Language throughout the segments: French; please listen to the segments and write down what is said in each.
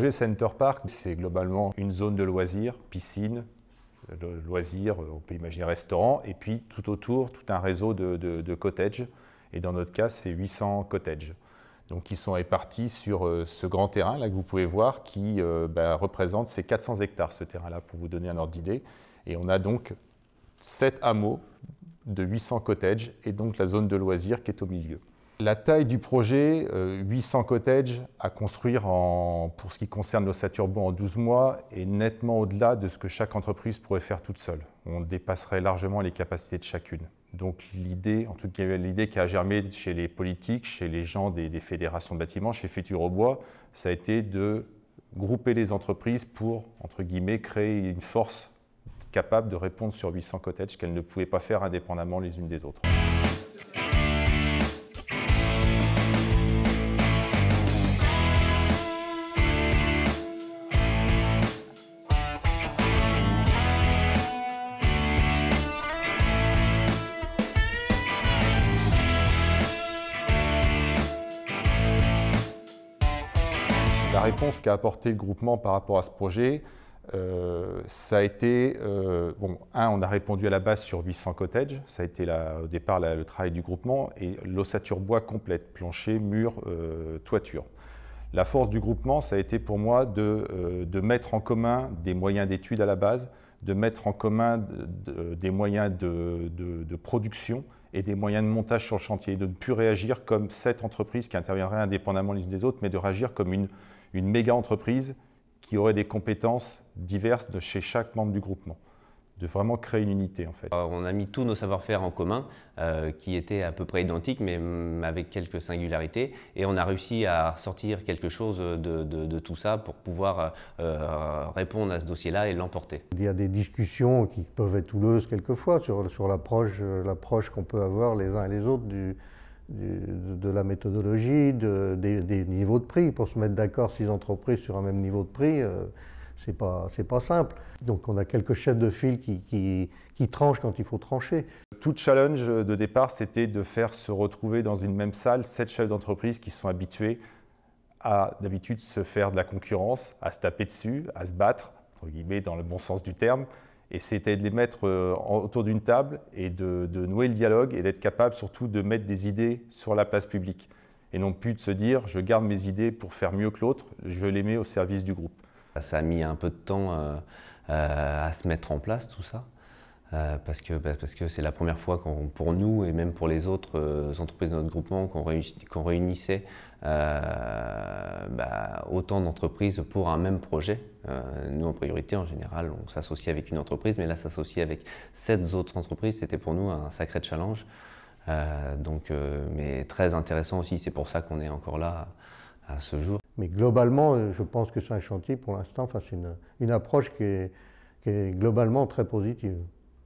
projet Center Park, c'est globalement une zone de loisirs, piscine, loisirs, on peut imaginer restaurant, et puis tout autour, tout un réseau de cottages. Et dans notre cas, c'est 800 cottages. Donc, qui sont répartis sur ce grand terrain là que vous pouvez voir, qui représente ces 400 hectares, ce terrain-là, pour vous donner un ordre d'idée. Et on a donc 7 hameaux de 800 cottages et donc la zone de loisirs qui est au milieu. La taille du projet, 800 cottages à construire pour ce qui concerne l'ossature bois en 12 mois, est nettement au-delà de ce que chaque entreprise pourrait faire toute seule. On dépasserait largement les capacités de chacune. Donc l'idée, en tout cas l'idée qui a germé chez les politiques, chez les gens des fédérations de bâtiments, chez Futurobois, ça a été de grouper les entreprises pour, entre guillemets, créer une force capable de répondre sur 800 cottages qu'elles ne pouvaient pas faire indépendamment les unes des autres. La réponse qu'a apporté le groupement par rapport à ce projet, ça a été, on a répondu à la base sur 800 cottages, ça a été au départ le travail du groupement, et l'ossature bois complète, plancher, mur, toiture. La force du groupement, ça a été pour moi de mettre en commun des moyens d'études à la base, de mettre en commun des moyens de production et des moyens de montage sur le chantier, de ne plus réagir comme 7 entreprises qui interviendraient indépendamment les unes des autres, mais de réagir comme une méga entreprise qui aurait des compétences diverses de chez chaque membre du groupement, de vraiment créer une unité en fait. On a mis tous nos savoir-faire en commun, qui étaient à peu près identiques, mais avec quelques singularités, et on a réussi à sortir quelque chose de tout ça pour pouvoir répondre à ce dossier-là et l'emporter. Il y a des discussions qui peuvent être houleuses quelquefois sur l'approche qu'on peut avoir les uns et les autres de la méthodologie, des niveaux de prix. Pour se mettre d'accord 6 entreprises sur un même niveau de prix, c'est pas simple. Donc on a quelques chefs de file qui tranchent quand il faut trancher. Tout challenge de départ, c'était de faire se retrouver dans une même salle 7 chefs d'entreprise qui sont habitués à d'habitude se faire de la concurrence, à se taper dessus, à se battre, entre guillemets, dans le bon sens du terme. Et c'était de les mettre autour d'une table et de nouer le dialogue et d'être capable surtout de mettre des idées sur la place publique. Et non plus de se dire, je garde mes idées pour faire mieux que l'autre, je les mets au service du groupe. Ça a mis un peu de temps à se mettre en place tout ça, parce que c'est la première fois pour nous et même pour les autres entreprises de notre groupement qu'on réunissait autant d'entreprises pour un même projet. Nous en priorité en général on s'associe avec une entreprise, mais là s'associer avec 7 autres entreprises, c'était pour nous un sacré challenge, mais très intéressant aussi, c'est pour ça qu'on est encore là à ce jour. Mais globalement, je pense que c'est un chantier pour l'instant, c'est une approche qui est globalement très positive.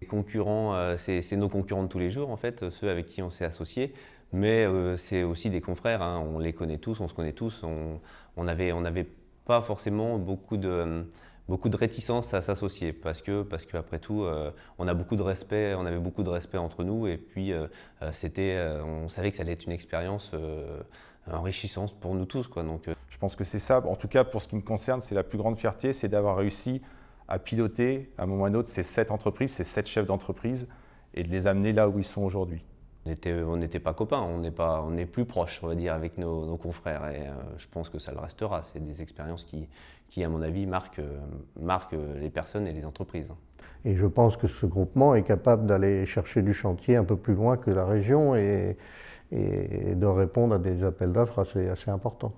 Les concurrents, c'est nos concurrents de tous les jours en fait, ceux avec qui on s'est associé, mais c'est aussi des confrères, hein, on les connaît tous, on se connaît tous, on n'avait pas forcément beaucoup de réticence à s'associer parce que après tout, on avait beaucoup de respect entre nous, et puis on savait que ça allait être une expérience enrichissante pour nous tous, quoi. Donc, je pense que c'est ça, en tout cas pour ce qui me concerne, c'est la plus grande fierté, c'est d'avoir réussi à piloter à un moment ou à un autre ces 7 entreprises, ces 7 chefs d'entreprise, et de les amener là où ils sont aujourd'hui. On n'était pas copains, on est plus proches, on va dire, avec nos confrères, et je pense que ça le restera. C'est des expériences qui, à mon avis, marquent les personnes et les entreprises. Et je pense que ce groupement est capable d'aller chercher du chantier un peu plus loin que la région et de répondre à des appels d'offres assez importants.